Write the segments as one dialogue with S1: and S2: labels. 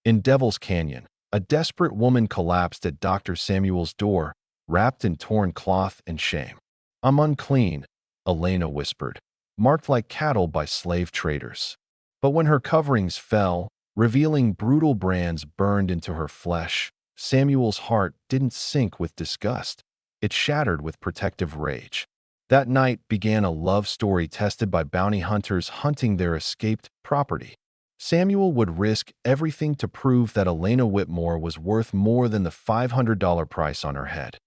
S1: In Devil's Canyon, a desperate woman collapsed at Dr. Samuel's door, wrapped in torn cloth and shame. "I'm unclean," Elena whispered, "marked like cattle by slave traders." But when her coverings fell, revealing brutal brands burned into her flesh, Samuel's heart didn't sink with disgust. It shattered with protective rage. That night began a love story tested by bounty hunters hunting their escaped property. Samuel would risk everything to prove that Elena Whitmore was worth more than the $500 price on her head.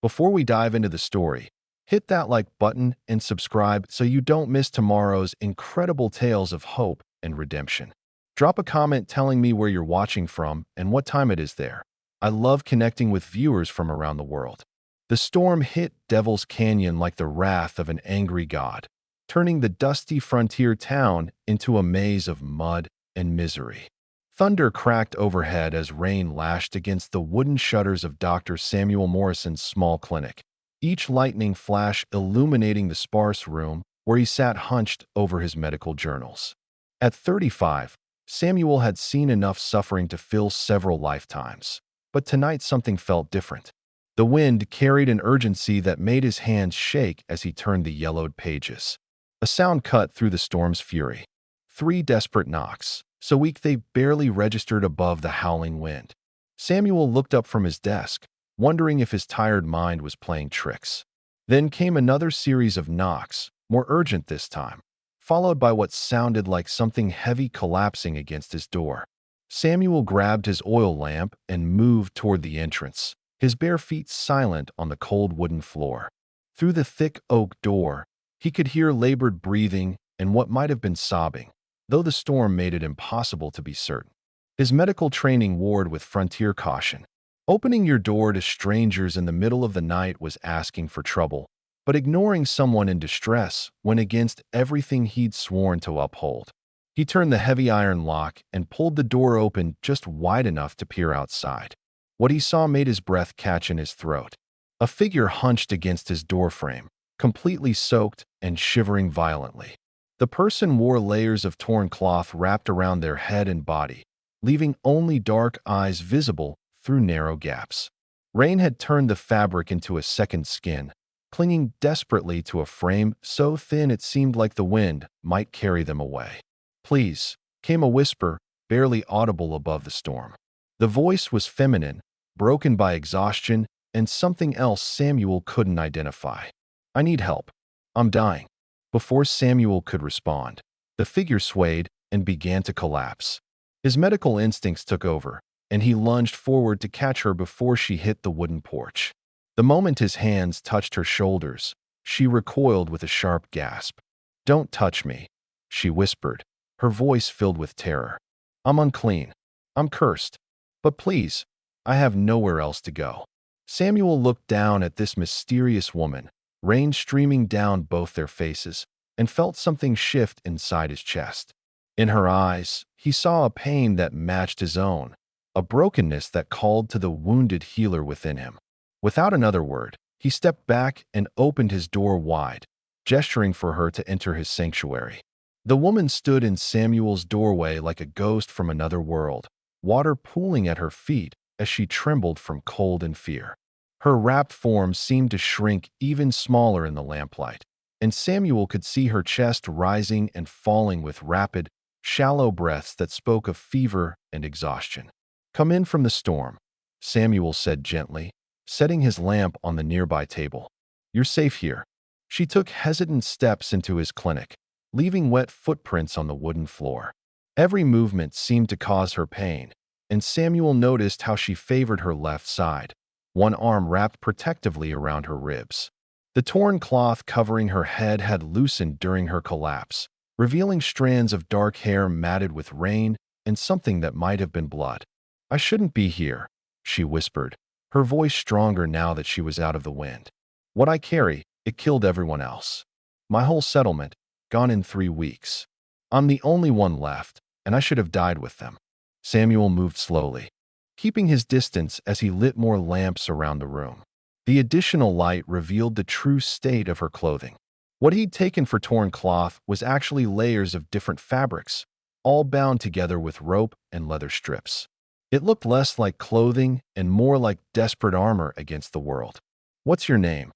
S1: Before we dive into the story, hit that like button and subscribe so you don't miss tomorrow's incredible tales of hope and redemption. Drop a comment telling me where you're watching from and what time it is there. I love connecting with viewers from around the world. The storm hit Devil's Canyon like the wrath of an angry god, turning the dusty frontier town into a maze of mud and misery. Thunder cracked overhead as rain lashed against the wooden shutters of Dr. Samuel Morrison's small clinic, each lightning flash illuminating the sparse room where he sat hunched over his medical journals. At 35, Samuel had seen enough suffering to fill several lifetimes. But tonight something felt different. The wind carried an urgency that made his hands shake as he turned the yellowed pages. A sound cut through the storm's fury. 3 desperate knocks, so weak they barely registered above the howling wind. Samuel looked up from his desk, wondering if his tired mind was playing tricks. Then came another series of knocks, more urgent this time, followed by what sounded like something heavy collapsing against his door. Samuel grabbed his oil lamp and moved toward the entrance, his bare feet silent on the cold wooden floor. Through the thick oak door, he could hear labored breathing and what might have been sobbing, though the storm made it impossible to be certain. His medical training warred with frontier caution. Opening your door to strangers in the middle of the night was asking for trouble, but ignoring someone in distress went against everything he'd sworn to uphold. He turned the heavy iron lock and pulled the door open just wide enough to peer outside. What he saw made his breath catch in his throat. A figure hunched against his doorframe, completely soaked and shivering violently. The person wore layers of torn cloth wrapped around their head and body, leaving only dark eyes visible through narrow gaps. Rain had turned the fabric into a second skin, clinging desperately to a frame so thin it seemed like the wind might carry them away. "Please," came a whisper, barely audible above the storm. The voice was feminine, broken by exhaustion and something else Samuel couldn't identify. "I need help. I'm dying." Before Samuel could respond, the figure swayed and began to collapse. His medical instincts took over, and he lunged forward to catch her before she hit the wooden porch. The moment his hands touched her shoulders, she recoiled with a sharp gasp. "Don't touch me," she whispered, her voice filled with terror. "I'm unclean. I'm cursed. But please, I have nowhere else to go." Samuel looked down at this mysterious woman, rain streaming down both their faces, and felt something shift inside his chest. In her eyes, he saw a pain that matched his own, a brokenness that called to the wounded healer within him. Without another word, he stepped back and opened his door wide, gesturing for her to enter his sanctuary. The woman stood in Samuel's doorway like a ghost from another world, water pooling at her feet as she trembled from cold and fear. Her wrapped form seemed to shrink even smaller in the lamplight, and Samuel could see her chest rising and falling with rapid, shallow breaths that spoke of fever and exhaustion. "Come in from the storm," Samuel said gently, setting his lamp on the nearby table. "You're safe here." She took hesitant steps into his clinic, leaving wet footprints on the wooden floor. Every movement seemed to cause her pain, and Samuel noticed how she favored her left side, one arm wrapped protectively around her ribs. The torn cloth covering her head had loosened during her collapse, revealing strands of dark hair matted with rain and something that might have been blood. "I shouldn't be here," she whispered, her voice stronger now that she was out of the wind. "What I carry, it killed everyone else. My whole settlement, gone in 3 weeks. I'm the only one left, and I should have died with them." Samuel moved slowly, keeping his distance as he lit more lamps around the room. The additional light revealed the true state of her clothing. What he'd taken for torn cloth was actually layers of different fabrics, all bound together with rope and leather strips. It looked less like clothing and more like desperate armor against the world. "What's your name?"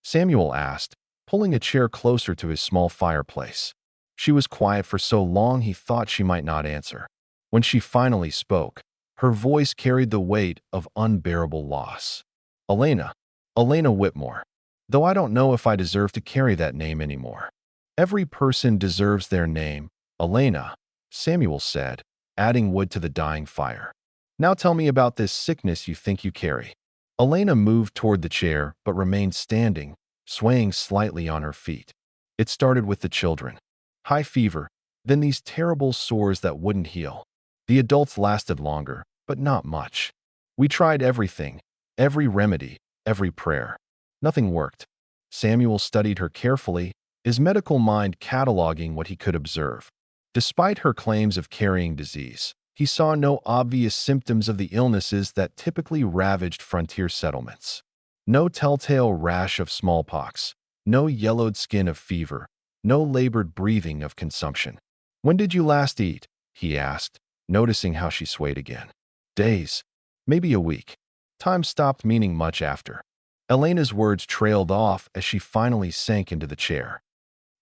S1: Samuel asked, pulling a chair closer to his small fireplace. She was quiet for so long he thought she might not answer. When she finally spoke, her voice carried the weight of unbearable loss. "Elena. Elena Whitmore. Though I don't know if I deserve to carry that name anymore." "Every person deserves their name, Elena," Samuel said, adding wood to the dying fire. "Now tell me about this sickness you think you carry." Elena moved toward the chair but remained standing, swaying slightly on her feet. "It started with the children. High fever, then these terrible sores that wouldn't heal. The adults lasted longer, but not much. We tried everything, every remedy, every prayer. Nothing worked." Samuel studied her carefully, his medical mind cataloging what he could observe. Despite her claims of carrying disease, he saw no obvious symptoms of the illnesses that typically ravaged frontier settlements. No telltale rash of smallpox, no yellowed skin of fever, no labored breathing of consumption. "When did you last eat?" he asked, noticing how she swayed again. "Days. Maybe a week." Time stopped meaning much after. Elena's words trailed off as she finally sank into the chair.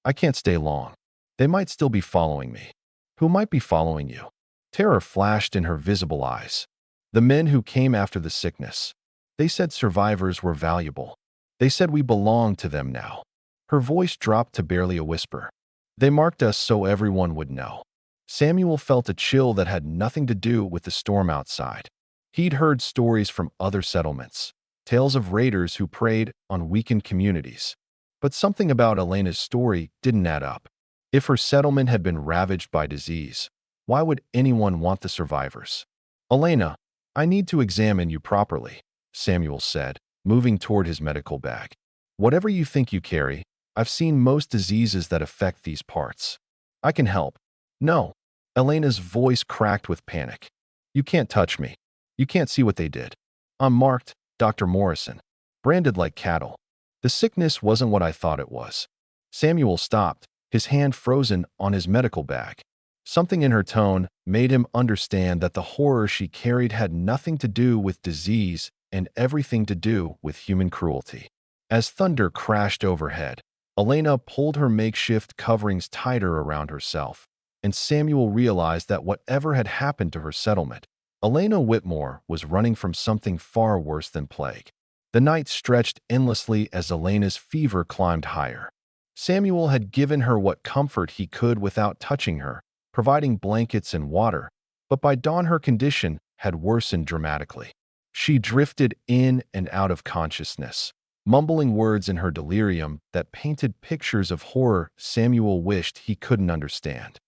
S1: "I can't stay long. They might still be following me." "Who might be following you?" Terror flashed in her visible eyes. "The men who came after the sickness. They said survivors were valuable. They said we belonged to them now." Her voice dropped to barely a whisper. "They marked us so everyone would know." Samuel felt a chill that had nothing to do with the storm outside. He'd heard stories from other settlements, tales of raiders who preyed on weakened communities. But something about Elena's story didn't add up. If her settlement had been ravaged by disease, why would anyone want the survivors? "Elena, I need to examine you properly," Samuel said, moving toward his medical bag. "Whatever you think you carry, I've seen most diseases that affect these parts. I can help." "No." Elena's voice cracked with panic. "You can't touch me. You can't see what they did. I'm marked, Dr. Morrison. Branded like cattle. The sickness wasn't what I thought it was." Samuel stopped, his hand frozen on his medical bag. Something in her tone made him understand that the horror she carried had nothing to do with disease and everything to do with human cruelty. As thunder crashed overhead, Elena pulled her makeshift coverings tighter around herself, and Samuel realized that whatever had happened to her settlement, Elena Whitmore was running from something far worse than plague. The night stretched endlessly as Elena's fever climbed higher. Samuel had given her what comfort he could without touching her, providing blankets and water, but by dawn her condition had worsened dramatically. She drifted in and out of consciousness, mumbling words in her delirium that painted pictures of horror Samuel wished he couldn't understand.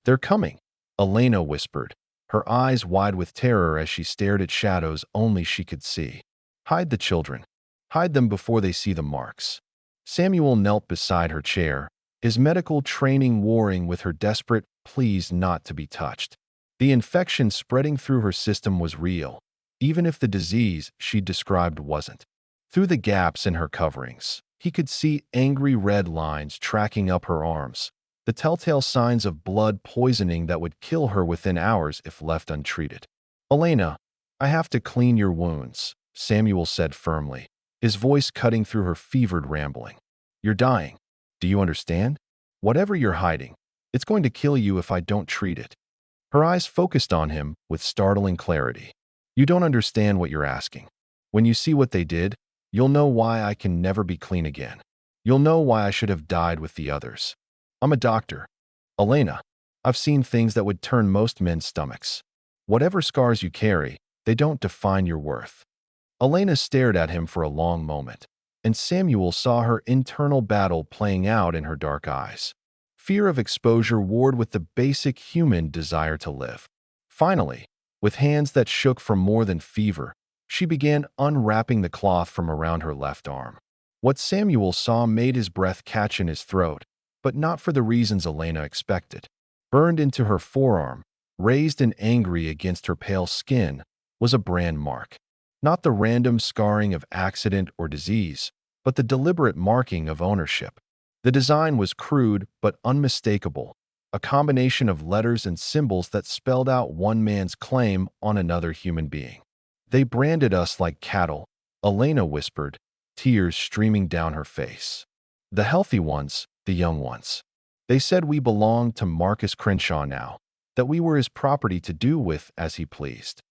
S1: "They're coming," Elena whispered, her eyes wide with terror as she stared at shadows only she could see. "Hide the children. Hide them before they see the marks." Samuel knelt beside her chair, his medical training warring with her desperate pleas not to be touched. The infection spreading through her system was real, even if the disease she described wasn't. Through the gaps in her coverings, he could see angry red lines tracking up her arms, the telltale signs of blood poisoning that would kill her within hours if left untreated. "Elena, I have to clean your wounds," Samuel said firmly, his voice cutting through her fevered rambling. "You're dying. Do you understand? Whatever you're hiding, it's going to kill you if I don't treat it." Her eyes focused on him with startling clarity. "You don't understand what you're asking. When you see what they did, you'll know why I can never be clean again. You'll know why I should have died with the others. I'm a doctor. Elena, I've seen things that would turn most men's stomachs. Whatever scars you carry, they don't define your worth." Elena stared at him for a long moment, and Samuel saw her internal battle playing out in her dark eyes. Fear of exposure warred with the basic human desire to live. Finally, with hands that shook from more than fever, she began unwrapping the cloth from around her left arm. What Samuel saw made his breath catch in his throat, but not for the reasons Elena expected. Burned into her forearm, raised and angry against her pale skin, was a brand mark. Not the random scarring of accident or disease, but the deliberate marking of ownership. The design was crude but unmistakable, a combination of letters and symbols that spelled out one man's claim on another human being. They branded us like cattle, Elena whispered, tears streaming down her face. The healthy ones, the young ones. They said we belonged to Marcus Crenshaw now, that we were his property to do with as he pleased.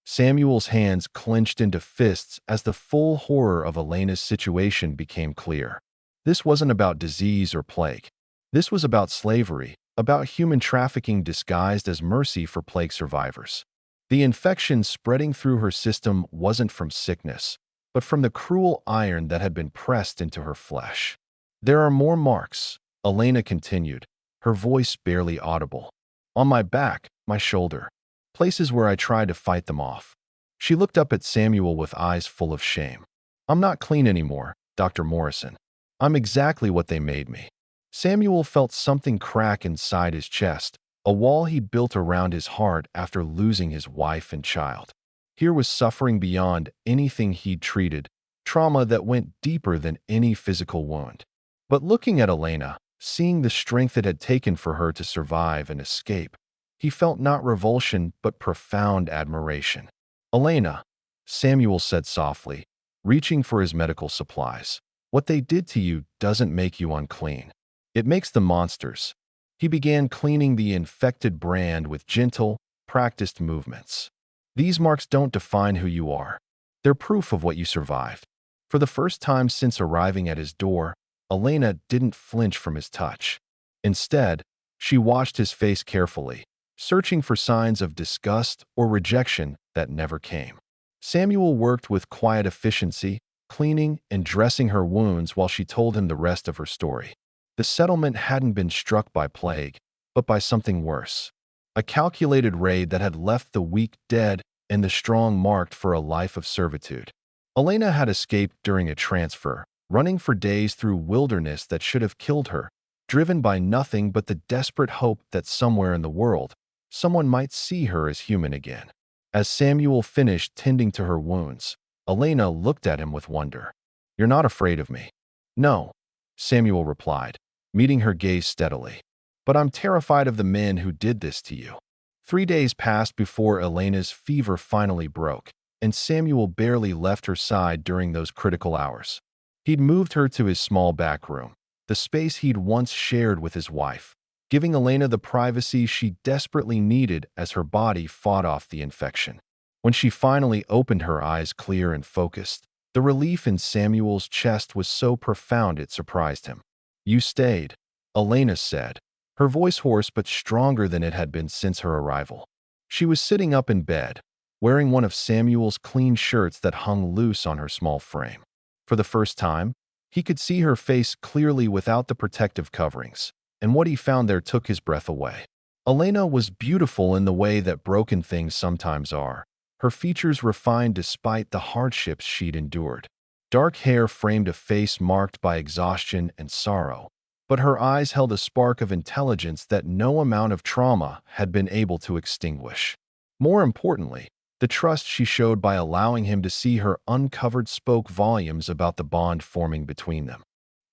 S1: Samuel's hands clenched into fists as the full horror of Elena's situation became clear. This wasn't about disease or plague. This was about slavery, about human trafficking disguised as mercy for plague survivors. The infection spreading through her system wasn't from sickness, but from the cruel iron that had been pressed into her flesh. There are more marks, Elena continued, her voice barely audible. On my back, my shoulder. Places where I tried to fight them off. She looked up at Samuel with eyes full of shame. I'm not clean anymore, Dr. Morrison. I'm exactly what they made me. Samuel felt something crack inside his chest, a wall he'd built around his heart after losing his wife and child. Here was suffering beyond anything he'd treated, trauma that went deeper than any physical wound. But looking at Elena, seeing the strength it had taken for her to survive and escape, he felt not revulsion but profound admiration. Elena, Samuel said softly, reaching for his medical supplies, what they did to you doesn't make you unclean. It makes them monsters. He began cleaning the infected brand with gentle, practiced movements. These marks don't define who you are. They're proof of what you survived. For the first time since arriving at his door, Elena didn't flinch from his touch. Instead, she watched his face carefully, searching for signs of disgust or rejection that never came. Samuel worked with quiet efficiency, cleaning and dressing her wounds while she told him the rest of her story. The settlement hadn't been struck by plague, but by something worse. A calculated raid that had left the weak dead and the strong marked for a life of servitude. Elena had escaped during a transfer, running for days through wilderness that should have killed her, driven by nothing but the desperate hope that somewhere in the world, someone might see her as human again. As Samuel finished tending to her wounds, Elena looked at him with wonder. You're not afraid of me? No, Samuel replied, meeting her gaze steadily. But I'm terrified of the men who did this to you. 3 days passed before Elena's fever finally broke, and Samuel barely left her side during those critical hours. He'd moved her to his small back room, the space he'd once shared with his wife, giving Elena the privacy she desperately needed as her body fought off the infection. When she finally opened her eyes clear and focused, the relief in Samuel's chest was so profound it surprised him. You stayed, Elena said, her voice hoarse but stronger than it had been since her arrival. She was sitting up in bed, wearing one of Samuel's clean shirts that hung loose on her small frame. For the first time, he could see her face clearly without the protective coverings, and what he found there took his breath away. Elena was beautiful in the way that broken things sometimes are, her features refined despite the hardships she'd endured. Dark hair framed a face marked by exhaustion and sorrow, but her eyes held a spark of intelligence that no amount of trauma had been able to extinguish. More importantly, the trust she showed by allowing him to see her uncovered spoke volumes about the bond forming between them.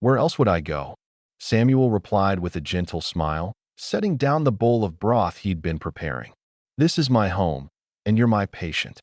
S1: Where else would I go? Samuel replied with a gentle smile, setting down the bowl of broth he'd been preparing. This is my home, and you're my patient.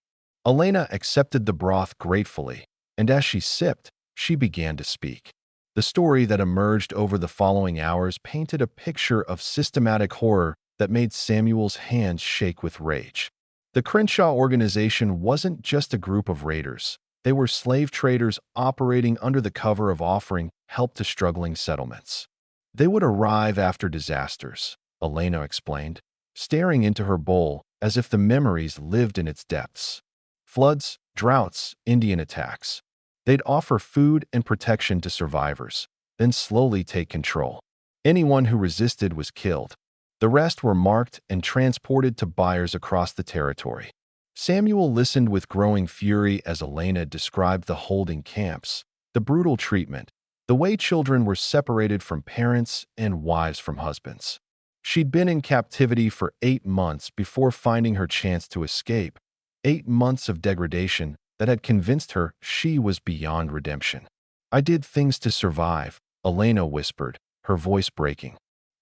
S1: Elena accepted the broth gratefully, and as she sipped, she began to speak. The story that emerged over the following hours painted a picture of systematic horror that made Samuel's hands shake with rage. The Crenshaw organization wasn't just a group of raiders. They were slave traders operating under the cover of offering help to struggling settlements. They would arrive after disasters, Elena explained, staring into her bowl as if the memories lived in its depths. Floods, droughts, Indian attacks. They'd offer food and protection to survivors, then slowly take control. Anyone who resisted was killed. The rest were marked and transported to buyers across the territory. Samuel listened with growing fury as Elena described the holding camps, the brutal treatment, the way children were separated from parents and wives from husbands. She'd been in captivity for 8 months before finding her chance to escape, 8 months of degradation that had convinced her she was beyond redemption. I did things to survive, Elena whispered, her voice breaking.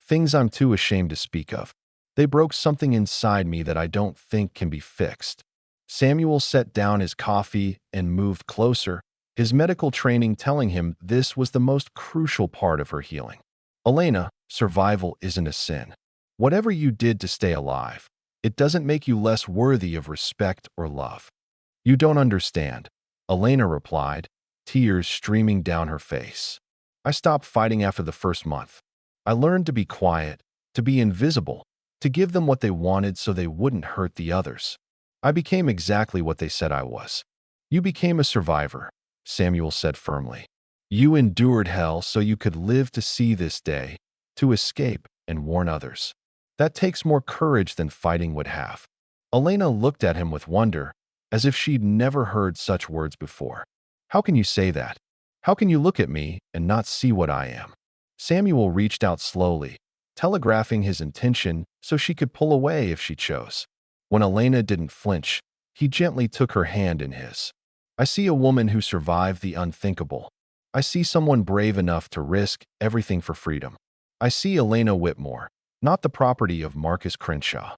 S1: things I'm too ashamed to speak of. They broke something inside me that I don't think can be fixed. Samuel set down his coffee and moved closer, his medical training telling him this was the most crucial part of her healing. Elena, survival isn't a sin. Whatever you did to stay alive, it doesn't make you less worthy of respect or love. You don't understand, Elena replied, tears streaming down her face. I stopped fighting after the first month. I learned to be quiet, to be invisible, to give them what they wanted so they wouldn't hurt the others. I became exactly what they said I was. You became a survivor, Samuel said firmly. You endured hell so you could live to see this day, to escape and warn others. That takes more courage than fighting would have. Elena looked at him with wonder, as if she'd never heard such words before. How can you say that? How can you look at me and not see what I am? Samuel reached out slowly, telegraphing his intention so she could pull away if she chose. When Elena didn't flinch, he gently took her hand in his. I see a woman who survived the unthinkable. I see someone brave enough to risk everything for freedom. I see Elena Whitmore, not the property of Marcus Crenshaw.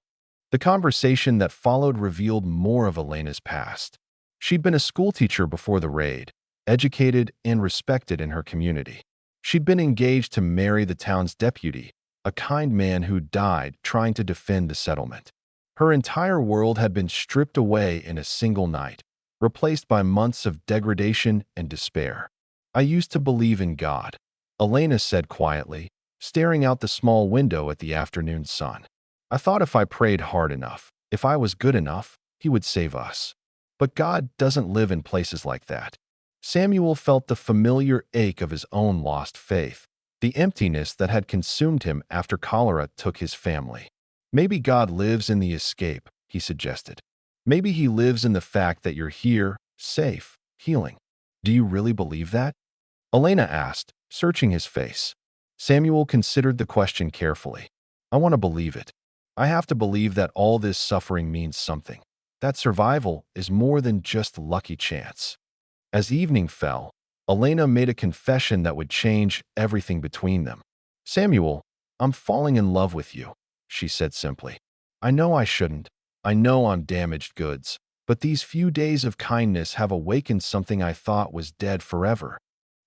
S1: The conversation that followed revealed more of Elena's past. She'd been a schoolteacher before the raid, educated and respected in her community. She'd been engaged to marry the town's deputy, a kind man who died trying to defend the settlement. Her entire world had been stripped away in a single night, replaced by months of degradation and despair. I used to believe in God, Elena said quietly, staring out the small window at the afternoon sun. I thought if I prayed hard enough, if I was good enough, he would save us. But God doesn't live in places like that. Samuel felt the familiar ache of his own lost faith, the emptiness that had consumed him after cholera took his family. Maybe God lives in the escape, he suggested. Maybe he lives in the fact that you're here, safe, healing. Do you really believe that? Elena asked, searching his face. Samuel considered the question carefully. I want to believe it. I have to believe that all this suffering means something, that survival is more than just lucky chance. As evening fell, Elena made a confession that would change everything between them. Samuel, I'm falling in love with you, she said simply. I know I shouldn't. I know I'm damaged goods, but these few days of kindness have awakened something I thought was dead forever.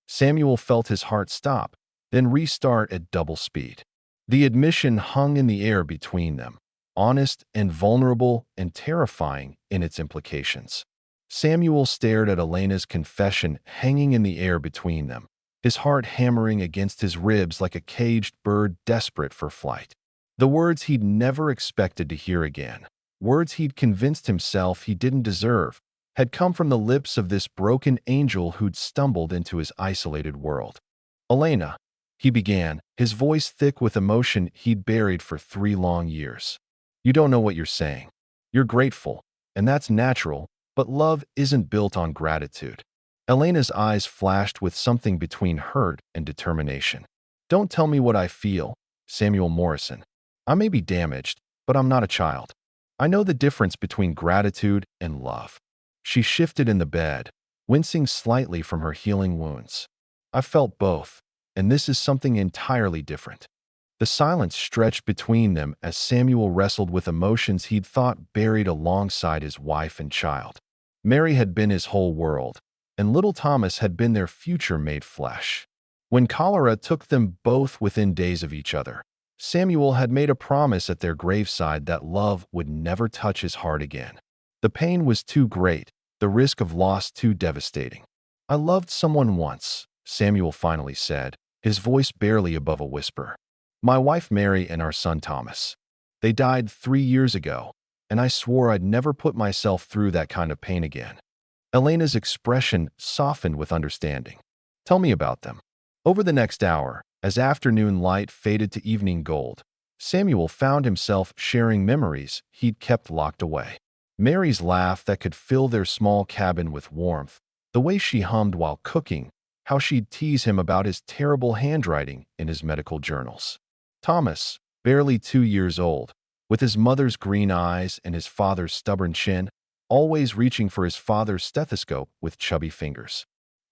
S1: Samuel felt his heart stop, then restart at double speed. The admission hung in the air between them, honest and vulnerable and terrifying in its implications. Samuel stared at Elena's confession hanging in the air between them, his heart hammering against his ribs like a caged bird desperate for flight. The words he'd never expected to hear again, words he'd convinced himself he didn't deserve, had come from the lips of this broken angel who'd stumbled into his isolated world. Elena, he began, his voice thick with emotion he'd buried for 3 long years. You don't know what you're saying. You're grateful, and that's natural, but love isn't built on gratitude. Elena's eyes flashed with something between hurt and determination. Don't tell me what I feel, Samuel Morrison. I may be damaged, but I'm not a child. I know the difference between gratitude and love. She shifted in the bed, wincing slightly from her healing wounds. I felt both, and this is something entirely different. The silence stretched between them as Samuel wrestled with emotions he'd thought buried alongside his wife and child. Mary had been his whole world, and little Thomas had been their future made flesh. When cholera took them both within days of each other, Samuel had made a promise at their graveside that love would never touch his heart again. The pain was too great, the risk of loss too devastating. I loved someone once, Samuel finally said, his voice barely above a whisper. My wife Mary and our son Thomas. They died 3 years ago, and I swore I'd never put myself through that kind of pain again. Elena's expression softened with understanding. Tell me about them. Over the next hour, as afternoon light faded to evening gold, Samuel found himself sharing memories he'd kept locked away. Mary's laugh that could fill their small cabin with warmth, the way she hummed while cooking, how she'd tease him about his terrible handwriting in his medical journals. Thomas, barely 2 years old, with his mother's green eyes and his father's stubborn chin, always reaching for his father's stethoscope with chubby fingers.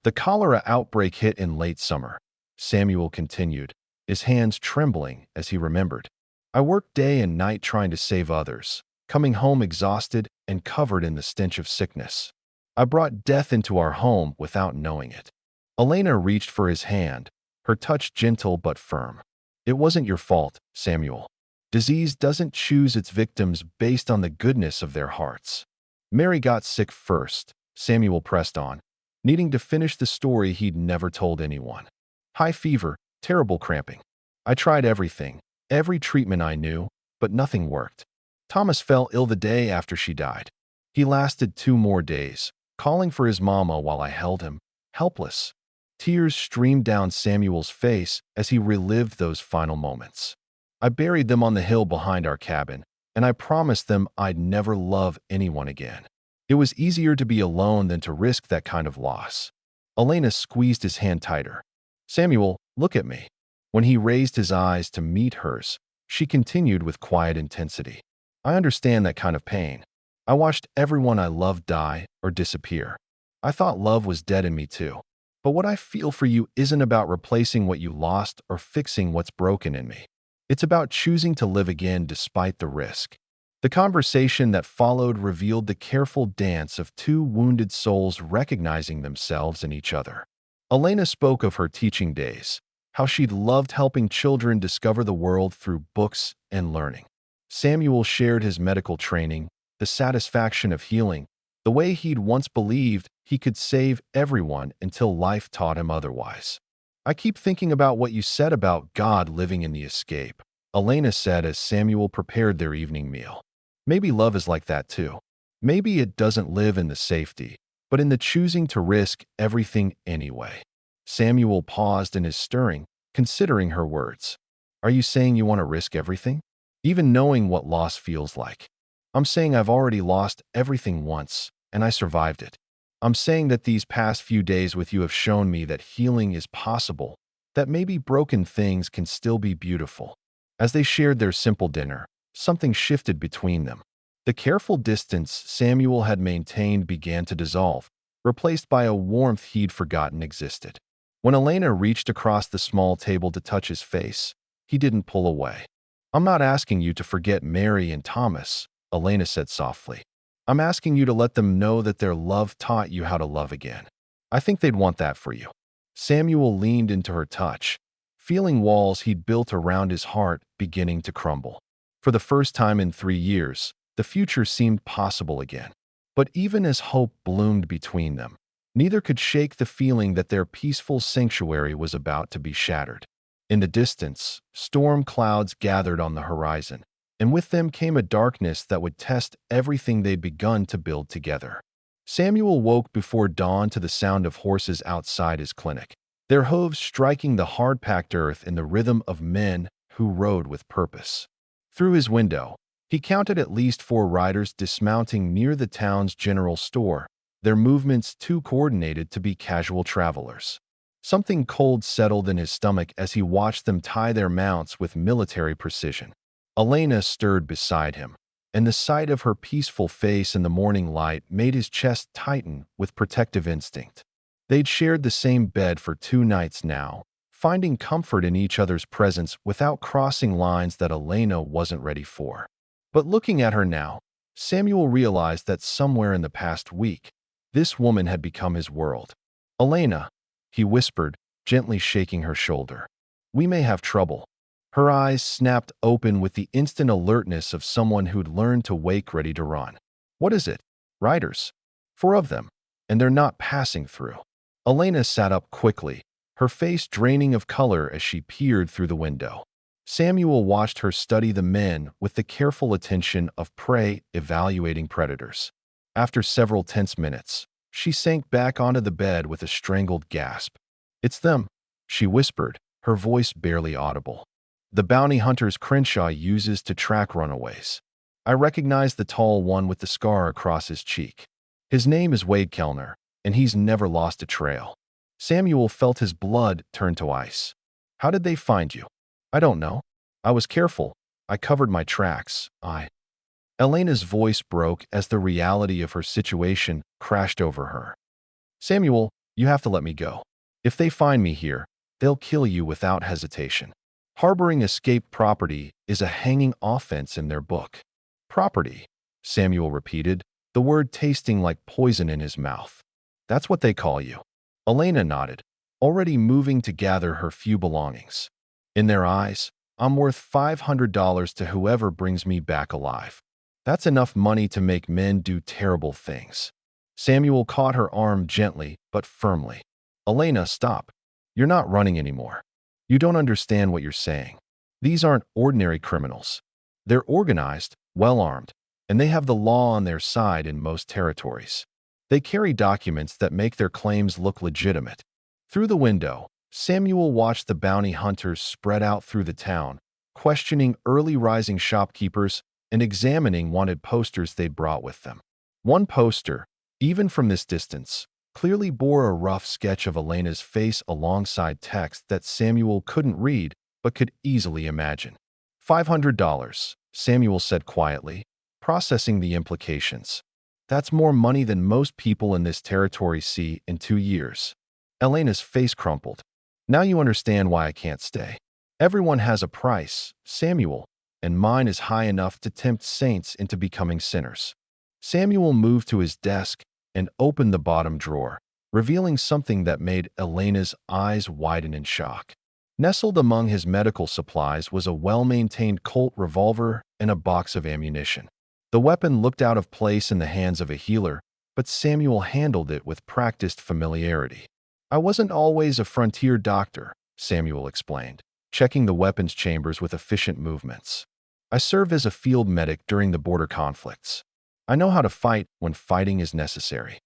S1: The cholera outbreak hit in late summer, Samuel continued, his hands trembling as he remembered. I worked day and night trying to save others, coming home exhausted and covered in the stench of sickness. I brought death into our home without knowing it. Elena reached for his hand, her touch gentle but firm. It wasn't your fault, Samuel. Disease doesn't choose its victims based on the goodness of their hearts. Mary got sick first, Samuel pressed on, needing to finish the story he'd never told anyone. High fever, terrible cramping. I tried everything, every treatment I knew, but nothing worked. Thomas fell ill the day after she died. He lasted 2 more days, calling for his mama while I held him, helpless. Tears streamed down Samuel's face as he relived those final moments. I buried them on the hill behind our cabin, and I promised them I'd never love anyone again. It was easier to be alone than to risk that kind of loss. Elena squeezed his hand tighter. Samuel, look at me. When he raised his eyes to meet hers, she continued with quiet intensity. I understand that kind of pain. I watched everyone I loved die or disappear. I thought love was dead in me too. But what I feel for you isn't about replacing what you lost or fixing what's broken in me. It's about choosing to live again despite the risk. The conversation that followed revealed the careful dance of 2 wounded souls recognizing themselves in each other. Elena spoke of her teaching days, how she'd loved helping children discover the world through books and learning. Samuel shared his medical training, the satisfaction of healing, the way he'd once believed he could save everyone until life taught him otherwise. I keep thinking about what you said about God living in the escape, Elena said as Samuel prepared their evening meal. Maybe love is like that too. Maybe it doesn't live in the safety, but in the choosing to risk everything anyway. Samuel paused in his stirring, considering her words. Are you saying you want to risk everything? Even knowing what loss feels like? I'm saying I've already lost everything once, and I survived it. I'm saying that these past few days with you have shown me that healing is possible, that maybe broken things can still be beautiful. As they shared their simple dinner, something shifted between them. The careful distance Samuel had maintained began to dissolve, replaced by a warmth he'd forgotten existed. When Elena reached across the small table to touch his face, he didn't pull away. I'm not asking you to forget Mary and Thomas, Elena said softly. I'm asking you to let them know that their love taught you how to love again. I think they'd want that for you. Samuel leaned into her touch, feeling walls he'd built around his heart beginning to crumble. For the first time in 3 years, the future seemed possible again. But even as hope bloomed between them, neither could shake the feeling that their peaceful sanctuary was about to be shattered. In the distance, storm clouds gathered on the horizon, and with them came a darkness that would test everything they'd begun to build together. Samuel woke before dawn to the sound of horses outside his clinic, their hooves striking the hard-packed earth in the rhythm of men who rode with purpose. Through his window, he counted at least 4 riders dismounting near the town's general store, their movements too coordinated to be casual travelers. Something cold settled in his stomach as he watched them tie their mounts with military precision. Elena stirred beside him, and the sight of her peaceful face in the morning light made his chest tighten with protective instinct. They'd shared the same bed for 2 nights now, finding comfort in each other's presence without crossing lines that Elena wasn't ready for. But looking at her now, Samuel realized that somewhere in the past week, this woman had become his world. Elena, he whispered, gently shaking her shoulder. We may have trouble. Her eyes snapped open with the instant alertness of someone who'd learned to wake ready to run. What is it? Riders. 4 of them, and they're not passing through. Elena sat up quickly, her face draining of color as she peered through the window. Samuel watched her study the men with the careful attention of prey evaluating predators. After several tense minutes, she sank back onto the bed with a strangled gasp. It's them, she whispered, her voice barely audible. The bounty hunters Crenshaw uses to track runaways. I recognize the tall one with the scar across his cheek. His name is Wade Kellner, and he's never lost a trail. Samuel felt his blood turn to ice. How did they find you? I don't know. I was careful. I covered my tracks. Elena's voice broke as the reality of her situation crashed over her. Samuel, you have to let me go. If they find me here, they'll kill you without hesitation. Harboring escaped property is a hanging offense in their book. Property, Samuel repeated, the word tasting like poison in his mouth. That's what they call you. Elena nodded, already moving to gather her few belongings. In their eyes, I'm worth $500 to whoever brings me back alive. That's enough money to make men do terrible things. Samuel caught her arm gently but firmly. Elena, stop. You're not running anymore. You don't understand what you're saying. These aren't ordinary criminals. They're organized, well-armed, and they have the law on their side in most territories. They carry documents that make their claims look legitimate. Through the window, Samuel watched the bounty hunters spread out through the town, questioning early rising shopkeepers and examining wanted posters they'd brought with them. One poster, even from this distance, clearly bore a rough sketch of Elena's face alongside text that Samuel couldn't read but could easily imagine. $500, Samuel said quietly, processing the implications. That's more money than most people in this territory see in 2 years. Elena's face crumpled. Now you understand why I can't stay. Everyone has a price, Samuel, and mine is high enough to tempt saints into becoming sinners. Samuel moved to his desk and opened the bottom drawer, revealing something that made Elena's eyes widen in shock. Nestled among his medical supplies was a well-maintained Colt revolver and a box of ammunition. The weapon looked out of place in the hands of a healer, but Samuel handled it with practiced familiarity. I wasn't always a frontier doctor, Samuel explained, checking the weapons chambers with efficient movements. I served as a field medic during the border conflicts. I know how to fight when fighting is necessary.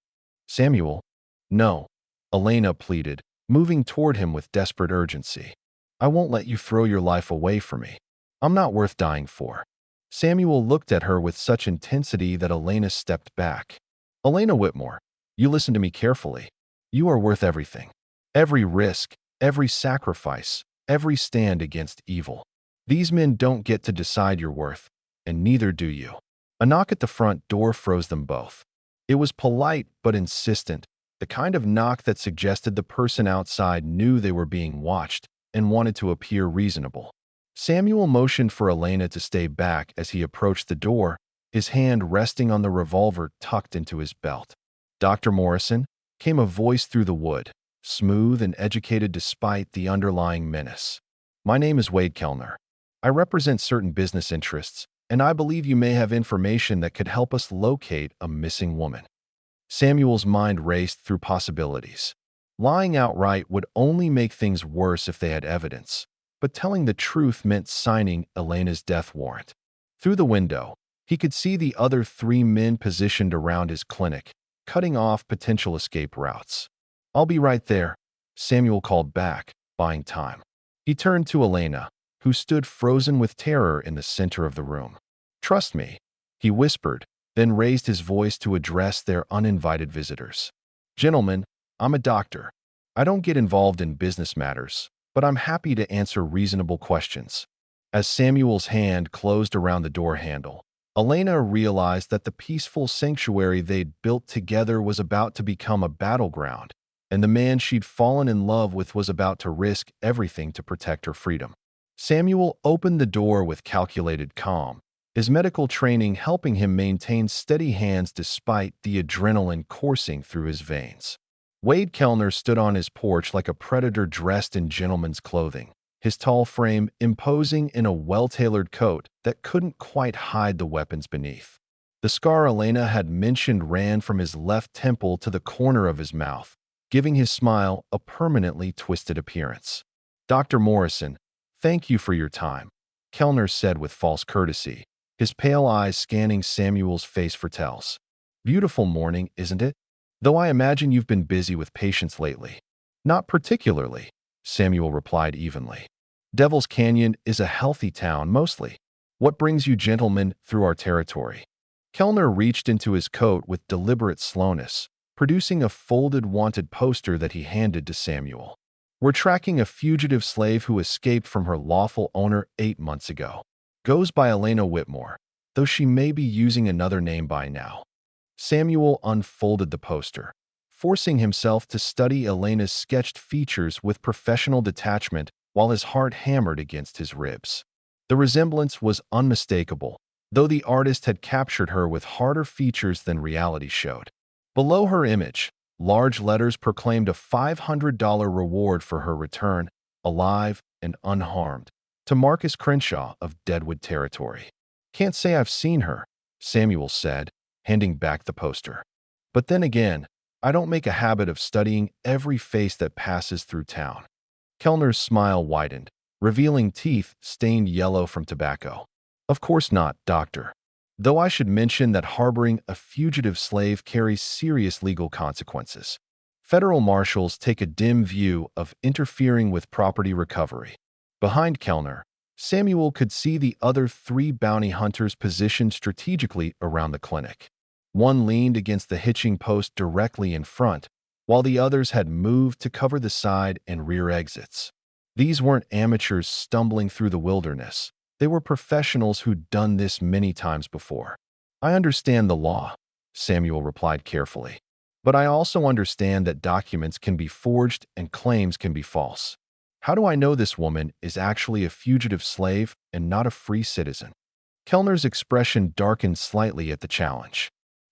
S1: Samuel? No, Elena pleaded, moving toward him with desperate urgency. I won't let you throw your life away for me. I'm not worth dying for. Samuel looked at her with such intensity that Elena stepped back. Elena Whitmore, you listen to me carefully. You are worth everything. Every risk, every sacrifice, every stand against evil. These men don't get to decide your worth, and neither do you. A knock at the front door froze them both. It was polite but insistent, the kind of knock that suggested the person outside knew they were being watched and wanted to appear reasonable. Samuel motioned for Elena to stay back as he approached the door, his hand resting on the revolver tucked into his belt. Dr. Morrison, came a voice through the wood, smooth and educated despite the underlying menace. My name is Wade Kellner. I represent certain business interests, and I believe you may have information that could help us locate a missing woman. Samuel's mind raced through possibilities. Lying outright would only make things worse if they had evidence, but telling the truth meant signing Elena's death warrant. Through the window, he could see the other 3 men positioned around his clinic, cutting off potential escape routes. I'll be right there, Samuel called back, buying time. He turned to Elena, who stood frozen with terror in the center of the room. Trust me, he whispered, then raised his voice to address their uninvited visitors. Gentlemen, I'm a doctor. I don't get involved in business matters, but I'm happy to answer reasonable questions. As Samuel's hand closed around the door handle, Elena realized that the peaceful sanctuary they'd built together was about to become a battleground, and the man she'd fallen in love with was about to risk everything to protect her freedom. Samuel opened the door with calculated calm, his medical training helping him maintain steady hands despite the adrenaline coursing through his veins. Wade Kellner stood on his porch like a predator dressed in gentleman's clothing, his tall frame imposing in a well-tailored coat that couldn't quite hide the weapons beneath. The scar Elena had mentioned ran from his left temple to the corner of his mouth, giving his smile a permanently twisted appearance. Dr. Morrison, thank you for your time, Kellner said with false courtesy, his pale eyes scanning Samuel's face for tells. Beautiful morning, isn't it? Though I imagine you've been busy with patients lately. Not particularly, Samuel replied evenly. Devil's Canyon is a healthy town mostly. What brings you gentlemen through our territory? Kellner reached into his coat with deliberate slowness, producing a folded wanted poster that he handed to Samuel. We're tracking a fugitive slave who escaped from her lawful owner 8 months ago. Goes by Elena Whitmore, though she may be using another name by now. Samuel unfolded the poster, forcing himself to study Elena's sketched features with professional detachment while his heart hammered against his ribs. The resemblance was unmistakable, though the artist had captured her with harder features than reality showed. Below her image, large letters proclaimed a $500 reward for her return, alive and unharmed, to Marcus Crenshaw of Deadwood Territory. "Can't say I've seen her," Samuel said, handing back the poster. "But then again, I don't make a habit of studying every face that passes through town." Kellner's smile widened, revealing teeth stained yellow from tobacco. "Of course not, Doctor. Though I should mention that harboring a fugitive slave carries serious legal consequences. Federal marshals take a dim view of interfering with property recovery." Behind Kellner, Samuel could see the other three bounty hunters positioned strategically around the clinic. One leaned against the hitching post directly in front, while the others had moved to cover the side and rear exits. These weren't amateurs stumbling through the wilderness. They were professionals who'd done this many times before. "I understand the law," Samuel replied carefully. "But I also understand that documents can be forged and claims can be false. How do I know this woman is actually a fugitive slave and not a free citizen?" Kellner's expression darkened slightly at the challenge.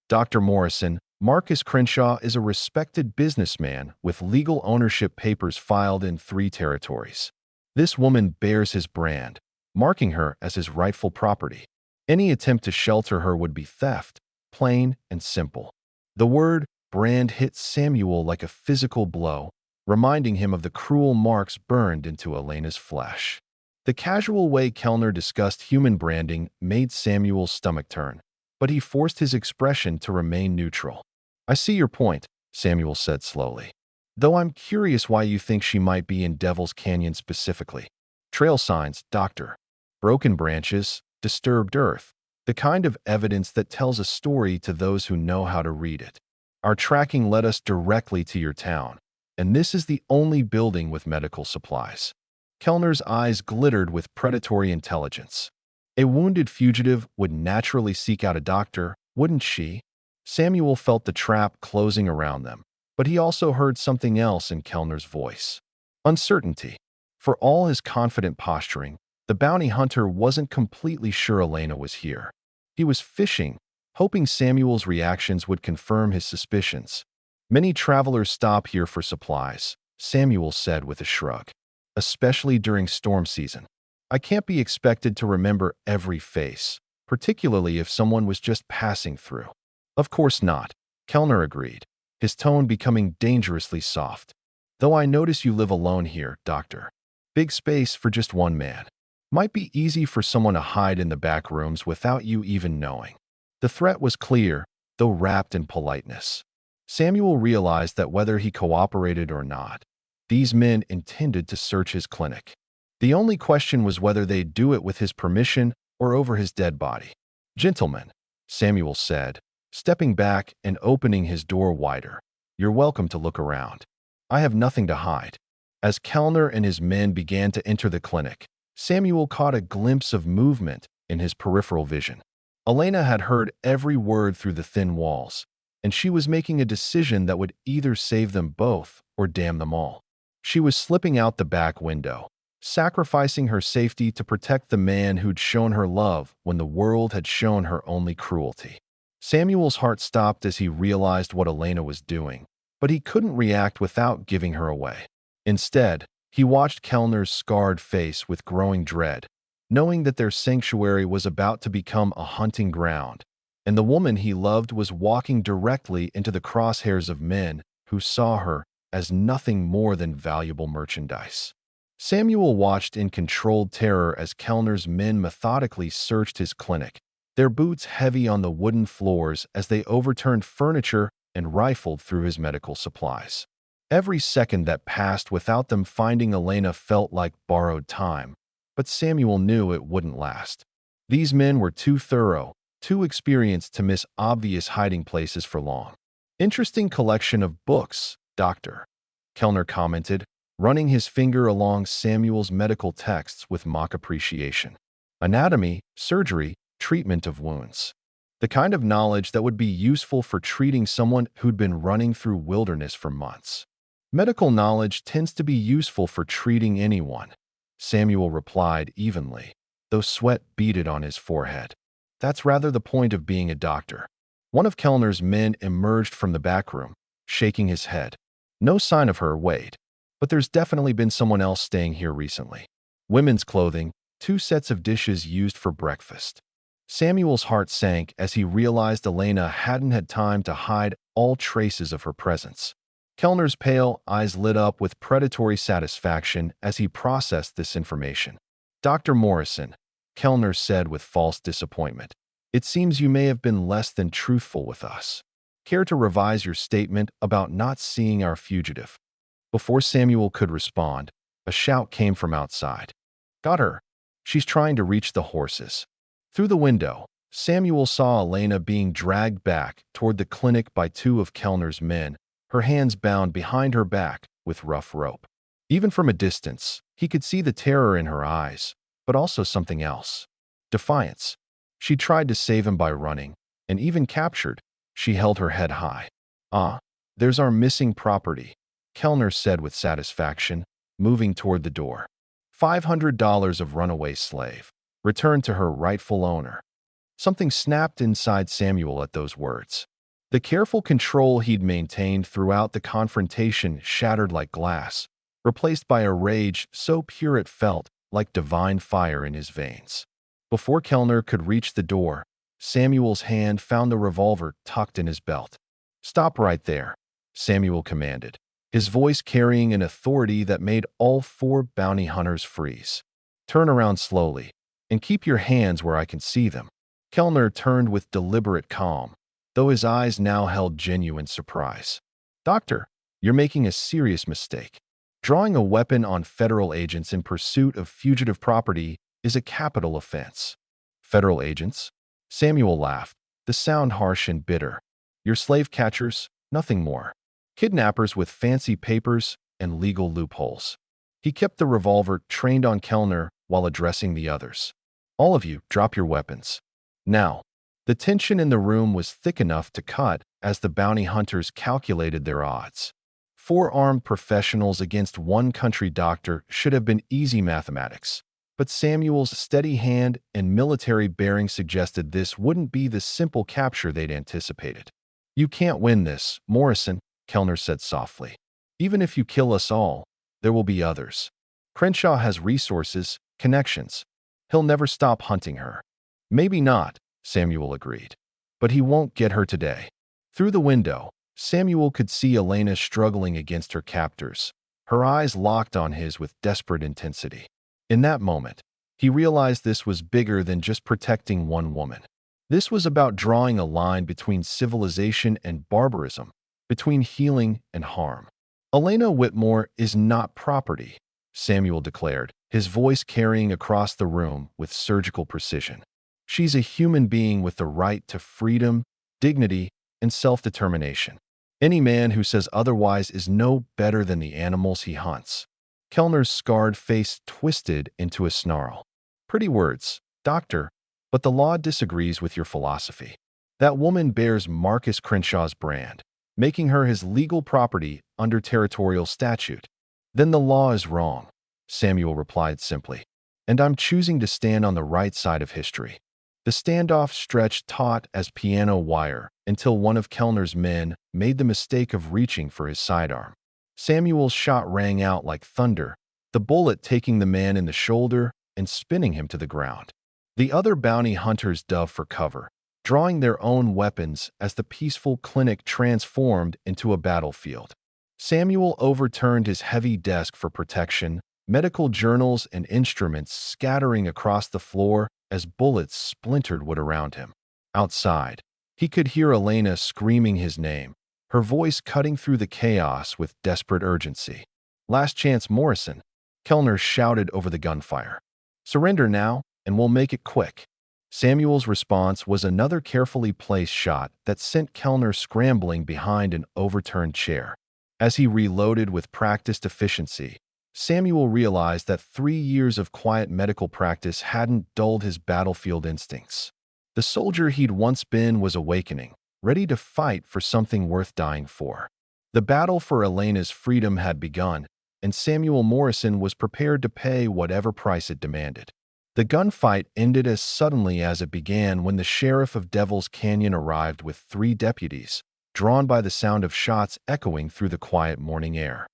S1: "Dr. Morrison, Marcus Crenshaw is a respected businessman with legal ownership papers filed in 3 territories. This woman bears his brand, marking her as his rightful property. Any attempt to shelter her would be theft, plain and simple." The word brand hit Samuel like a physical blow, reminding him of the cruel marks burned into Elena's flesh. The casual way Kellner discussed human branding made Samuel's stomach turn, but he forced his expression to remain neutral. "I see your point," Samuel said slowly. "Though I'm curious why you think she might be in Devil's Canyon specifically. Trail signs, Doctor. Broken branches, disturbed earth. The kind of evidence that tells a story to those who know how to read it. Our tracking led us directly to your town, and this is the only building with medical supplies." Kellner's eyes glittered with predatory intelligence. A wounded fugitive would naturally seek out a doctor, wouldn't she? Samuel felt the trap closing around them, but he also heard something else in Kellner's voice. Uncertainty. For all his confident posturing, the bounty hunter wasn't completely sure Elena was here. He was fishing, hoping Samuel's reactions would confirm his suspicions. "Many travelers stop here for supplies," Samuel said with a shrug. "Especially during storm season. I can't be expected to remember every face, particularly if someone was just passing through." "Of course not," Kellner agreed, his tone becoming dangerously soft. "Though I notice you live alone here, Doctor. Big space for just one man. Might be easy for someone to hide in the back rooms without you even knowing." The threat was clear, though wrapped in politeness. Samuel realized that whether he cooperated or not, these men intended to search his clinic. The only question was whether they'd do it with his permission or over his dead body. "Gentlemen," Samuel said, stepping back and opening his door wider, "you're welcome to look around. I have nothing to hide." As Kellner and his men began to enter the clinic, Samuel caught a glimpse of movement in his peripheral vision. Elena had heard every word through the thin walls, and she was making a decision that would either save them both or damn them all. She was slipping out the back window, sacrificing her safety to protect the man who'd shown her love when the world had shown her only cruelty. Samuel's heart stopped as he realized what Elena was doing, but he couldn't react without giving her away. Instead, he watched Kellner's scarred face with growing dread, knowing that their sanctuary was about to become a hunting ground, and the woman he loved was walking directly into the crosshairs of men who saw her as nothing more than valuable merchandise. Samuel watched in controlled terror as Kellner's men methodically searched his clinic, their boots heavy on the wooden floors as they overturned furniture and rifled through his medical supplies. Every second that passed without them finding Elena felt like borrowed time, but Samuel knew it wouldn't last. These men were too thorough, too experienced to miss obvious hiding places for long. "Interesting collection of books, Doctor," Kellner commented, running his finger along Samuel's medical texts with mock appreciation. "Anatomy, surgery, treatment of wounds. The kind of knowledge that would be useful for treating someone who'd been running through wilderness for months. Medical knowledge tends to be useful for treating anyone," Samuel replied evenly, though sweat beaded on his forehead. That's rather the point of being a doctor. One of Kellner's men emerged from the back room, shaking his head. No sign of her, Wade. But there's definitely been someone else staying here recently. Women's clothing, 2 sets of dishes used for breakfast. Samuel's heart sank as he realized Elena hadn't had time to hide all traces of her presence. Kellner's pale eyes lit up with predatory satisfaction as he processed this information. Dr. Morrison, Kellner said with false disappointment, it seems you may have been less than truthful with us. Care to revise your statement about not seeing our fugitive? Before Samuel could respond, a shout came from outside. Got her. She's trying to reach the horses. Through the window, Samuel saw Elena being dragged back toward the clinic by 2 of Kellner's men, her hands bound behind her back with rough rope. Even from a distance, he could see the terror in her eyes, but also something else. Defiance. She tried to save him by running, and even captured, she held her head high. Ah, there's our missing property, Kellner said with satisfaction, moving toward the door. $500 of runaway slave, returned to her rightful owner. Something snapped inside Samuel at those words. The careful control he'd maintained throughout the confrontation shattered like glass, replaced by a rage so pure it felt like divine fire in his veins. Before Kellner could reach the door, Samuel's hand found the revolver tucked in his belt. Stop right there, Samuel commanded, his voice carrying an authority that made all 4 bounty hunters freeze. Turn around slowly, and keep your hands where I can see them. Kellner turned with deliberate calm, though his eyes now held genuine surprise. Doctor, you're making a serious mistake. Drawing a weapon on federal agents in pursuit of fugitive property is a capital offense. Federal agents? Samuel laughed, the sound harsh and bitter. Your slave catchers, nothing more. Kidnappers with fancy papers and legal loopholes. He kept the revolver trained on Kellner while addressing the others. All of you, drop your weapons. Now. The tension in the room was thick enough to cut as the bounty hunters calculated their odds. 4 armed professionals against 1 country doctor should have been easy mathematics, but Samuel's steady hand and military bearing suggested this wouldn't be the simple capture they'd anticipated. You can't win this, Morrison, Kellner said softly. Even if you kill us all, there will be others. Crenshaw has resources, connections. He'll never stop hunting her. Maybe not, Samuel agreed. But he won't get her today. Through the window, Samuel could see Elena struggling against her captors, her eyes locked on his with desperate intensity. In that moment, he realized this was bigger than just protecting one woman. This was about drawing a line between civilization and barbarism, between healing and harm. Elena Whitmore is not property, Samuel declared, his voice carrying across the room with surgical precision. She's a human being with the right to freedom, dignity, and self-determination. Any man who says otherwise is no better than the animals he hunts. Kellner's scarred face twisted into a snarl. Pretty words, doctor, but the law disagrees with your philosophy. That woman bears Marcus Crenshaw's brand, making her his legal property under territorial statute. Then the law is wrong, Samuel replied simply, and I'm choosing to stand on the right side of history. The standoff stretched taut as piano wire until one of Kellner's men made the mistake of reaching for his sidearm. Samuel's shot rang out like thunder, the bullet taking the man in the shoulder and spinning him to the ground. The other bounty hunters dove for cover, drawing their own weapons as the peaceful clinic transformed into a battlefield. Samuel overturned his heavy desk for protection, medical journals and instruments scattering across the floor as bullets splintered wood around him. Outside, he could hear Elena screaming his name, her voice cutting through the chaos with desperate urgency. Last chance, Morrison, Kellner shouted over the gunfire. Surrender now, and we'll make it quick. Samuel's response was another carefully placed shot that sent Kellner scrambling behind an overturned chair. As he reloaded with practiced efficiency, Samuel realized that 3 years of quiet medical practice hadn't dulled his battlefield instincts. The soldier he'd once been was awakening, ready to fight for something worth dying for. The battle for Elena's freedom had begun, and Samuel Morrison was prepared to pay whatever price it demanded. The gunfight ended as suddenly as it began when the sheriff of Devil's Canyon arrived with 3 deputies, drawn by the sound of shots echoing through the quiet morning air.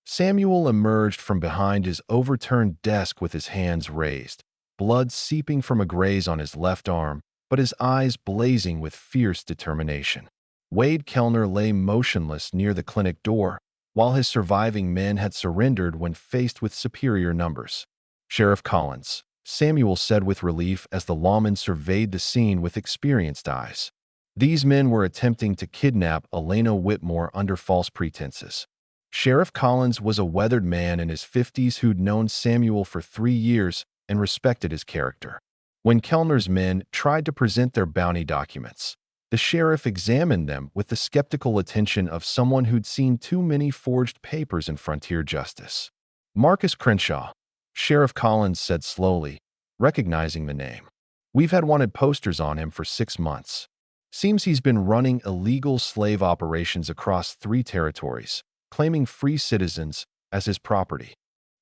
S1: Samuel emerged from behind his overturned desk with his hands raised, blood seeping from a graze on his left arm, but his eyes blazing with fierce determination. Wade Kellner lay motionless near the clinic door, while his surviving men had surrendered when faced with superior numbers. "Sheriff Collins," Samuel said with relief as the lawman surveyed the scene with experienced eyes. These men were attempting to kidnap Elena Whitmore under false pretenses. Sheriff Collins was a weathered man in his 50s who'd known Samuel for 3 years and respected his character. When Kellner's men tried to present their bounty documents, the sheriff examined them with the skeptical attention of someone who'd seen too many forged papers in frontier justice. "Marcus Crenshaw," Sheriff Collins said slowly, recognizing the name. "We've had wanted posters on him for 6 months. Seems he's been running illegal slave operations across 3 territories, claiming free citizens as his property."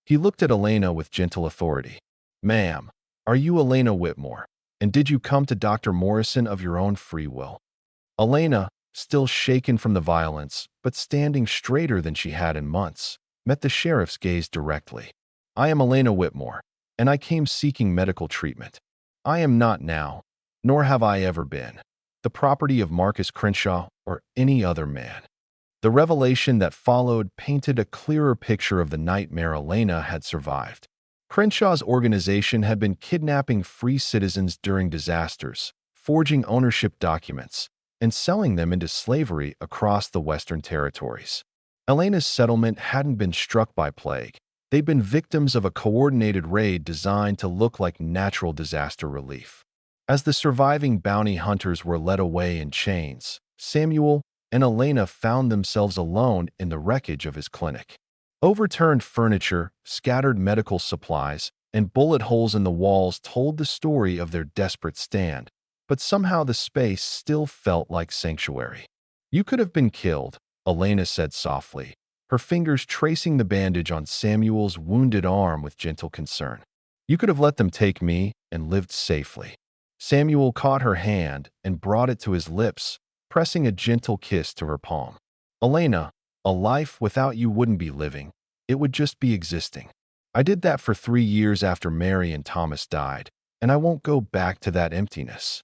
S1: He looked at Elena with gentle authority. "Ma'am, are you Elena Whitmore? And did you come to Dr. Morrison of your own free will?" Elena, still shaken from the violence, but standing straighter than she had in months, met the sheriff's gaze directly. "I am Elena Whitmore, and I came seeking medical treatment. I am not now, nor have I ever been, the property of Marcus Crenshaw or any other man." The revelation that followed painted a clearer picture of the nightmare Elena had survived. Crenshaw's organization had been kidnapping free citizens during disasters, forging ownership documents, and selling them into slavery across the Western territories. Elena's settlement hadn't been struck by plague. They'd been victims of a coordinated raid designed to look like natural disaster relief. As the surviving bounty hunters were led away in chains, Samuel and Elena found themselves alone in the wreckage of his clinic. Overturned furniture, scattered medical supplies, and bullet holes in the walls told the story of their desperate stand, but somehow the space still felt like sanctuary. "You could have been killed," Elena said softly, her fingers tracing the bandage on Samuel's wounded arm with gentle concern. "You could have let them take me and lived safely." Samuel caught her hand and brought it to his lips, pressing a gentle kiss to her palm. "Elena, a life without you wouldn't be living. It would just be existing. I did that for 3 years after Mary and Thomas died, and I won't go back to that emptiness."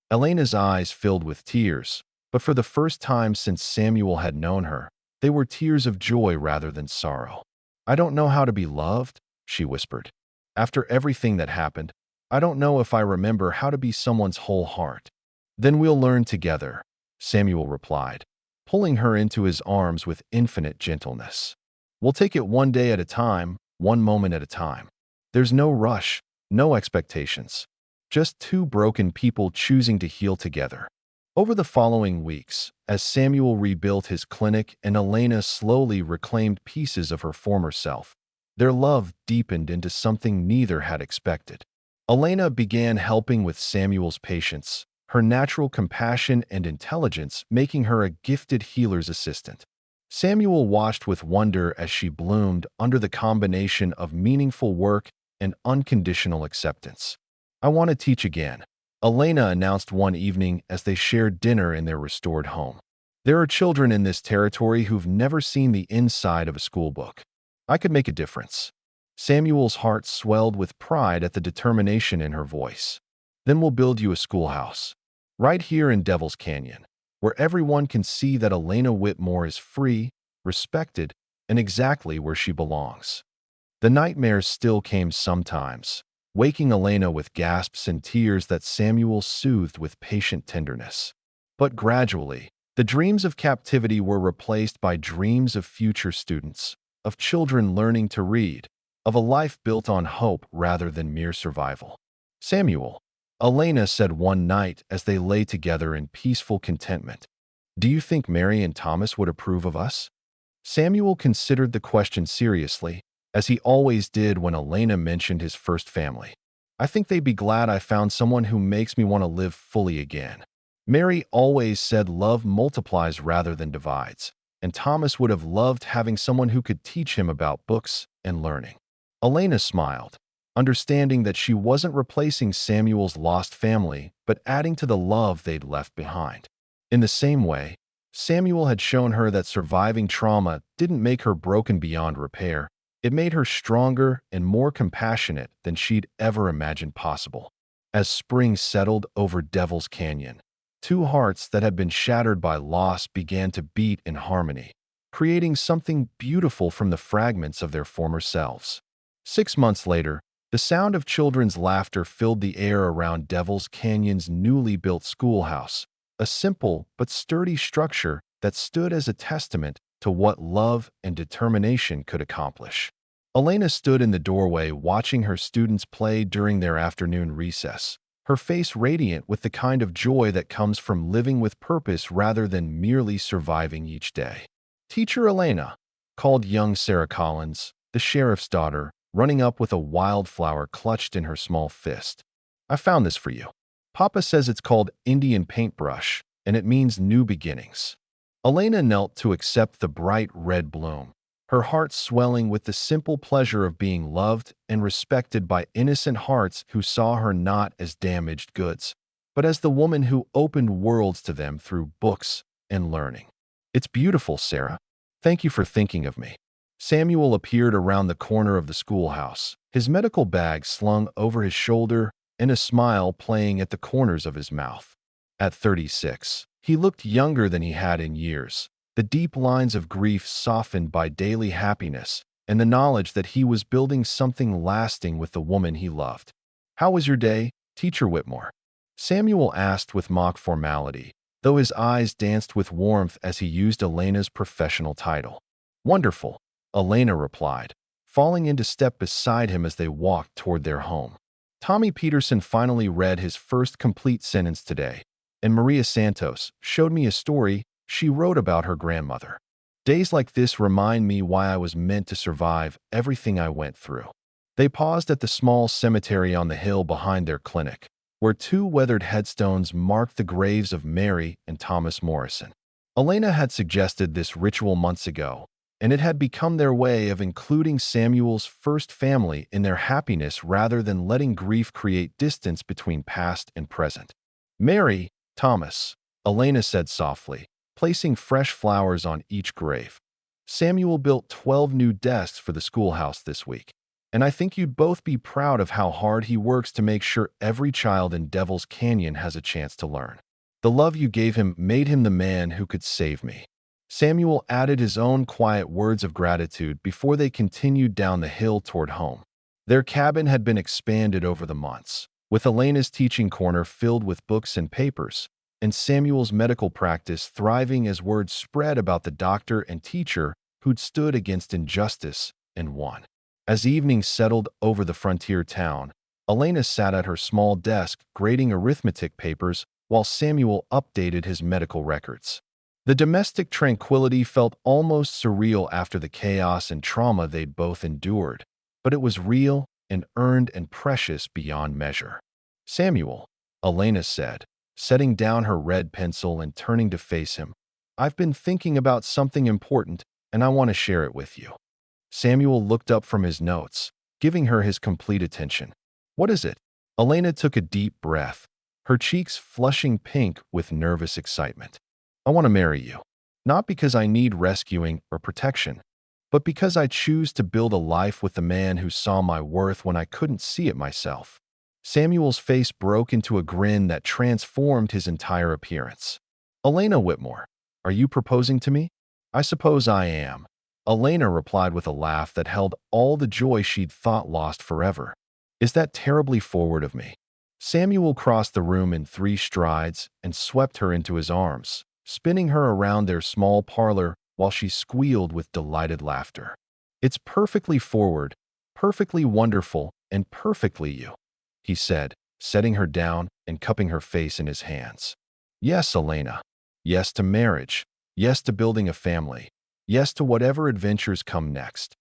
S1: Elena's eyes filled with tears, but for the first time since Samuel had known her, they were tears of joy rather than sorrow. "I don't know how to be loved," she whispered. "After everything that happened, I don't know if I remember how to be someone's whole heart." "Then we'll learn together," Samuel replied, pulling her into his arms with infinite gentleness. "We'll take it one day at a time, one moment at a time. There's no rush, no expectations. Just 2 broken people choosing to heal together." Over the following weeks, as Samuel rebuilt his clinic and Elena slowly reclaimed pieces of her former self, their love deepened into something neither had expected. Elena began helping with Samuel's patients, her natural compassion and intelligence making her a gifted healer's assistant. Samuel watched with wonder as she bloomed under the combination of meaningful work and unconditional acceptance. "I want to teach again," Elena announced one evening as they shared dinner in their restored home. "There are children in this territory who've never seen the inside of a schoolbook. I could make a difference." Samuel's heart swelled with pride at the determination in her voice. "Then we'll build you a schoolhouse. Right here in Devil's Canyon, where everyone can see that Elena Whitmore is free, respected, and exactly where she belongs." The nightmares still came sometimes, waking Elena with gasps and tears that Samuel soothed with patient tenderness. But gradually, the dreams of captivity were replaced by dreams of future students, of children learning to read, of a life built on hope rather than mere survival. "Samuel," Elena said one night as they lay together in peaceful contentment, "do you think Mary and Thomas would approve of us?" Samuel considered the question seriously, as he always did when Elena mentioned his first family. "I think they'd be glad I found someone who makes me want to live fully again. Mary always said love multiplies rather than divides." and Thomas would have loved having someone who could teach him about books and learning. Elena smiled, understanding that she wasn't replacing Samuel's lost family, but adding to the love they'd left behind. In the same way, Samuel had shown her that surviving trauma didn't make her broken beyond repair. It made her stronger and more compassionate than she'd ever imagined possible. As spring settled over Devil's Canyon, two hearts that had been shattered by loss began to beat in harmony, creating something beautiful from the fragments of their former selves. 6 months later, the sound of children's laughter filled the air around Devil's Canyon's newly built schoolhouse, a simple but sturdy structure that stood as a testament to what love and determination could accomplish. Elena stood in the doorway watching her students play during their afternoon recess, her face radiant with the kind of joy that comes from living with purpose rather than merely surviving each day. "Teacher Elena," called young Sarah Collins, the sheriff's daughter, running up with a wildflower clutched in her small fist. "I found this for you. Papa says it's called Indian paintbrush, and it means new beginnings." Elena knelt to accept the bright red bloom, her heart swelling with the simple pleasure of being loved and respected by innocent hearts who saw her not as damaged goods, but as the woman who opened worlds to them through books and learning. "It's beautiful, Sarah. Thank you for thinking of me." Samuel appeared around the corner of the schoolhouse, his medical bag slung over his shoulder and a smile playing at the corners of his mouth. At 36, he looked younger than he had in years, the deep lines of grief softened by daily happiness and the knowledge that he was building something lasting with the woman he loved. "How was your day, Teacher Whitmore?" Samuel asked with mock formality, though his eyes danced with warmth as he used Elena's professional title. "Wonderful," Elena replied, falling into step beside him as they walked toward their home. Tommy Peterson finally read his first complete sentence today, and Maria Santos showed me a story she wrote about her grandmother. "Days like this remind me why I was meant to survive everything I went through." They paused at the small cemetery on the hill behind their clinic, where two weathered headstones marked the graves of Mary and Thomas Morrison. Elena had suggested this ritual months ago, and it had become their way of including Samuel's first family in their happiness rather than letting grief create distance between past and present. "Mary, Thomas," Elena said softly, placing fresh flowers on each grave. "Samuel built 12 new desks for the schoolhouse this week, and I think you'd both be proud of how hard he works to make sure every child in Devil's Canyon has a chance to learn. The love you gave him made him the man who could save me." Samuel added his own quiet words of gratitude before they continued down the hill toward home. Their cabin had been expanded over the months, with Elena's teaching corner filled with books and papers, and Samuel's medical practice thriving as word spread about the doctor and teacher who'd stood against injustice and won. As evening settled over the frontier town, Elena sat at her small desk grading arithmetic papers while Samuel updated his medical records. The domestic tranquility felt almost surreal after the chaos and trauma they'd both endured, but it was real and earned and precious beyond measure. "Samuel," Elena said, setting down her red pencil and turning to face him, "I've been thinking about something important, and I want to share it with you." Samuel looked up from his notes, giving her his complete attention. "What is it?" Elena took a deep breath, her cheeks flushing pink with nervous excitement. "I want to marry you, not because I need rescuing or protection, but because I choose to build a life with the man who saw my worth when I couldn't see it myself." Samuel's face broke into a grin that transformed his entire appearance. "Elena Whitmore, are you proposing to me?" "I suppose I am," Elena replied with a laugh that held all the joy she'd thought lost forever. "Is that terribly forward of me?" Samuel crossed the room in 3 strides and swept her into his arms, spinning her around their small parlor while she squealed with delighted laughter. "It's perfectly forward, perfectly wonderful, and perfectly you," he said, setting her down and cupping her face in his hands. "Yes, Elena. Yes to marriage. Yes to building a family. Yes to whatever adventures come next."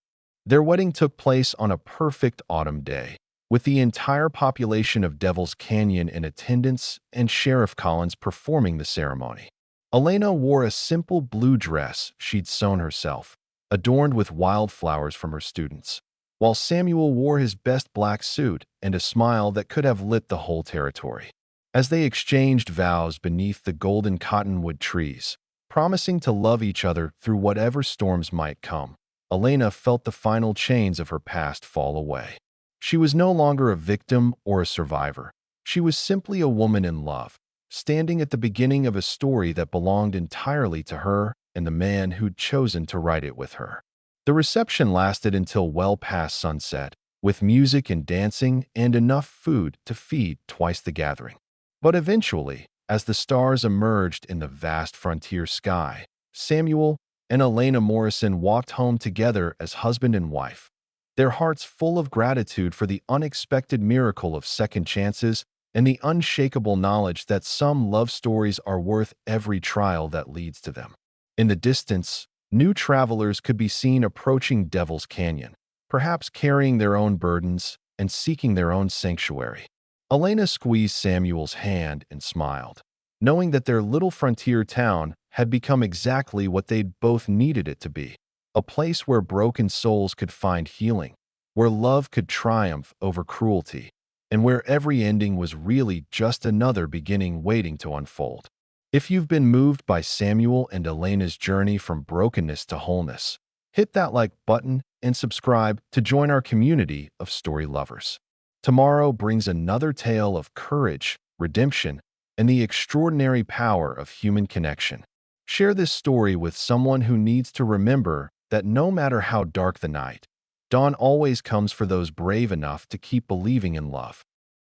S1: Their wedding took place on a perfect autumn day, with the entire population of Devil's Canyon in attendance and Sheriff Collins performing the ceremony. Elena wore a simple blue dress she'd sewn herself, adorned with wildflowers from her students, while Samuel wore his best black suit and a smile that could have lit the whole territory. As they exchanged vows beneath the golden cottonwood trees, promising to love each other through whatever storms might come, Elena felt the final chains of her past fall away. She was no longer a victim or a survivor. She was simply a woman in love, standing at the beginning of a story that belonged entirely to her and the man who'd chosen to write it with her. The reception lasted until well past sunset, with music and dancing and enough food to feed twice the gathering. But eventually, as the stars emerged in the vast frontier sky, Samuel and Elena Morrison walked home together as husband and wife, their hearts full of gratitude for the unexpected miracle of second chances and the unshakable knowledge that some love stories are worth every trial that leads to them. In the distance, new travelers could be seen approaching Devil's Canyon, perhaps carrying their own burdens and seeking their own sanctuary. Elena squeezed Samuel's hand and smiled, knowing that their little frontier town had become exactly what they'd both needed it to be, a place where broken souls could find healing, where love could triumph over cruelty, and where every ending was really just another beginning waiting to unfold. If you've been moved by Samuel and Elena's journey from brokenness to wholeness, hit that like button and subscribe to join our community of story lovers. Tomorrow brings another tale of courage, redemption, and the extraordinary power of human connection. Share this story with someone who needs to remember that no matter how dark the night, dawn always comes for those brave enough to keep believing in love.